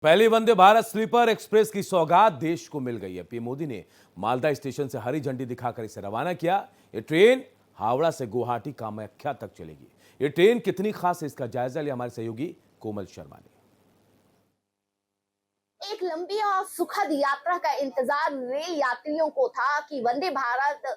पहली Vande Bharat sleeper express की सौगात देश को मिल गई है। पीएम मोदी ने मालदा स्टेशन से हरी झंडी दिखाकर इसे रवाना किया। ये ट्रेन हावड़ा से गुवाहाटी कामाख्या तक चलेगी। ये ट्रेन कितनी खास है, इसका जायजा लिया हमारे सहयोगी कोमल शर्मा ने। एक लंबी और सुखद यात्रा का इंतजार रेल यात्रियों को था कि वंदे भारत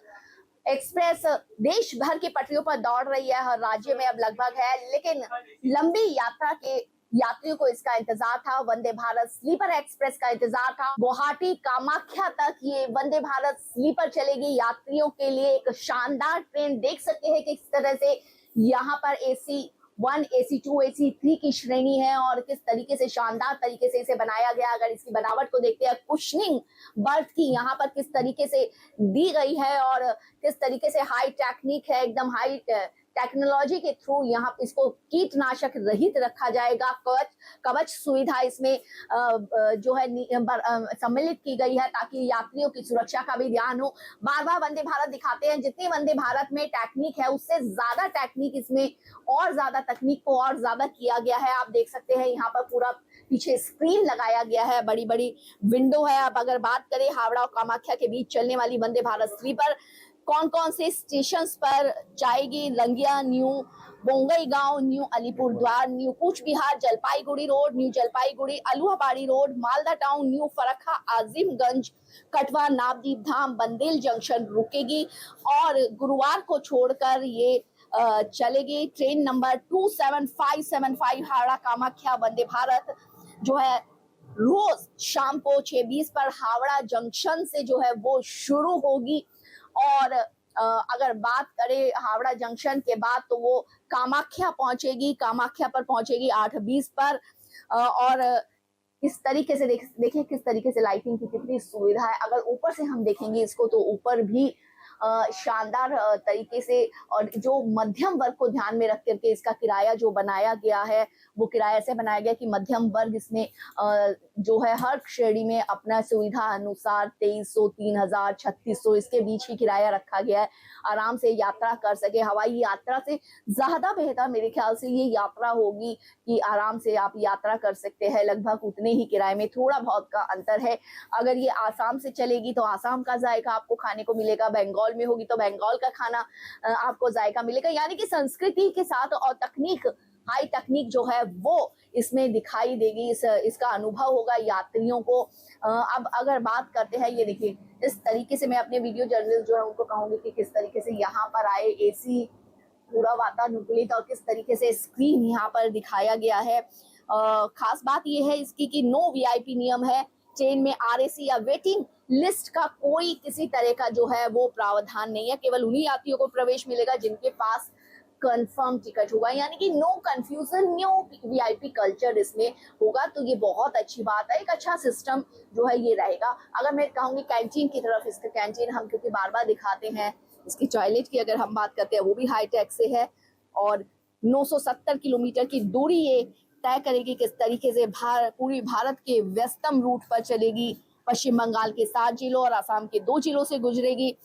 एक्सप्रेस देश भर की पटरियों पर दौड़ रही है, हर राज्य में अब लगभग है, लेकिन लंबी यात्रा के यात्रियों को इसका इंतजार था। वंदे भारत स्लीपर एक्सप्रेस का इंतजार था। गुवाहाटी कामाख्या तक ये वंदे भारत स्लीपर चलेगी। यात्रियों के लिए एक शानदार ट्रेन, देख सकते हैं कि किस तरह से यहाँ पर AC1, AC2, AC3 की श्रेणी है और किस तरीके से शानदार तरीके से इसे बनाया गया। अगर इसकी बनावट को देखते हैं, कुशनिंग बर्थ की यहाँ पर किस तरीके से दी गई है और किस तरीके से हाई टेक्निक है, एकदम हाई टेक्नोलॉजी के थ्रू यहाँ इसको कीटनाशक रहित रखा जाएगा। कवच सुविधा इसमें जो है सम्मिलित की गई है ताकि यात्रियों की सुरक्षा का भी ध्यान हो। बार बार वंदे भारत दिखाते हैं, जितनी वंदे भारत में टेक्निक है उससे ज्यादा टेक्निक इसमें और ज्यादा तकनीक को और ज्यादा किया गया है। आप देख सकते हैं यहाँ पर पूरा पीछे स्क्रीन लगाया गया है, बड़ी बड़ी विंडो है। अब अगर बात करें हावड़ा और कामाख्या के बीच चलने वाली वंदे भारत स्लीपर कौन कौन से स्टेशन पर जाएगी, Langiya, new Bongaigaon, new Alipurduar, new Cooch Behar, Jalpaiguri road, new Jalpaiguri, Aluabari road, Malda town, new Farakka, Azimganj, Katwa, Nabadwip धाम, बंदेल जंक्शन रुकेगी और गुरुवार को छोड़कर ये चलेगी। ट्रेन नंबर 27575 हावड़ा कामाख्या वंदे भारत जो है रोज शाम को 6:20 पर हावड़ा जंक्शन से जो है वो शुरू होगी और अगर बात करें हावड़ा जंक्शन के बाद तो वो कामाख्या पहुंचेगी। कामाख्या पर पहुंचेगी 8:20 पर और इस तरीके से देखिए किस तरीके से लाइटिंग की कितनी सुविधा है। अगर ऊपर से हम देखेंगे इसको तो ऊपर भी शानदार तरीके से और जो मध्यम वर्ग को ध्यान में रख करके इसका किराया जो बनाया गया है वो किराया ऐसे बनाया गया कि मध्यम वर्ग इसमें जो है हर श्रेणी में अपना सुविधा अनुसार 2300, 3000, 3600 इसके बीच ही किराया रखा गया है। आराम से यात्रा कर सके। हवाई यात्रा से ज्यादा बेहतर मेरे ख्याल से ये यात्रा होगी कि आराम से आप यात्रा कर सकते हैं। लगभग उतने ही किराए में, थोड़ा बहुत का अंतर है। अगर ये आसाम से चलेगी तो आसाम का जायका आपको खाने को मिलेगा, बंगाल में होगी तो बंगाल का खाना आपको जायका मिलेगा। यानी कि संस्कृति के साथ और तकनीक, हाई तकनीक जो है वो इसमें दिखाई देगी। इसका अनुभव होगा यात्रियों को। अब अगर बात करते हैं, ये देखिए इस तरीके से मैं अपने वीडियो जर्नलिस्ट जो है उनको कहूंगी कि किस तरीके से यहाँ पर आए, AC पूरा वातानुकूलित और किस तरीके से स्क्रीन यहाँ पर दिखाया गया है। खास बात यह है इसकी कि नो VIP नियम है। ट्रेन में RAC या वेटिंग लिस्ट का कोई किसी तरह का जो है वो प्रावधान नहीं है। केवल उन्हीं यात्रियों को प्रवेश मिलेगा जिनके पास कंफर्म टिकट होगा, यानी कि no confusion, no VIP culture इसमें होगा। तो ये बहुत अच्छी बात है, एक अच्छा सिस्टम जो है ये रहेगा। अगर मैं कहूँगी कैंटीन की तरफ, इसका कैंटीन हम क्योंकि बार बार दिखाते हैं, इसकी टॉयलेट की अगर हम बात करते हैं वो भी हाईटेक से है और 970 किलोमीटर की दूरी ये तय करेगी। किस तरीके से पूरी भारत के व्यस्तम रूट पर चलेगी। पश्चिम बंगाल के 7 जिलों और आसाम के 2 जिलों से गुजरेगी।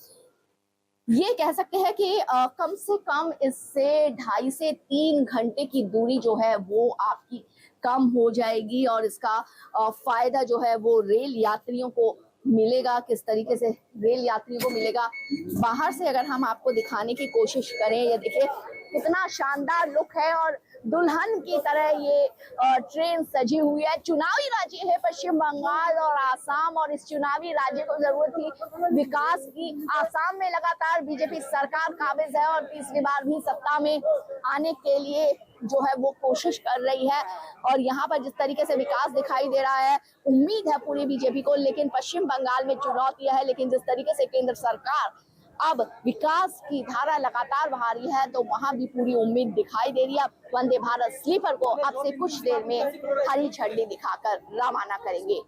ये कह सकते हैं कि कम से कम इससे 2.5 से 3 घंटे की दूरी जो है वो आपकी कम हो जाएगी और इसका फायदा जो है वो रेल यात्रियों को मिलेगा। किस तरीके से रेल यात्रियों को मिलेगा, बाहर से अगर हम आपको दिखाने की कोशिश करें, ये देखिए कितना शानदार लुक है और दुल्हन की तरह ये ट्रेन सजी हुई है। चुनावी राज्य है पश्चिम बंगाल और आसाम और इस चुनावी राज्य को जरूरत थी विकास की। आसाम में लगातार बीजेपी सरकार काबिज है और तीसरी बार भी सत्ता में आने के लिए जो है वो कोशिश कर रही है और यहाँ पर जिस तरीके से विकास दिखाई दे रहा है, उम्मीद है पूरी बीजेपी को। लेकिन पश्चिम बंगाल में चुनौती है, लेकिन जिस तरीके से केंद्र सरकार अब विकास की धारा लगातार बहा रही है तो वहां भी पूरी उम्मीद दिखाई दे रही है। वंदे भारत स्लीपर को अब से कुछ देर में हरी झंडी दिखाकर रवाना करेंगे।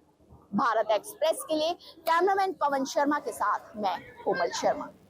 भारत एक्सप्रेस के लिए कैमरामैन पवन शर्मा के साथ मैं कोमल शर्मा।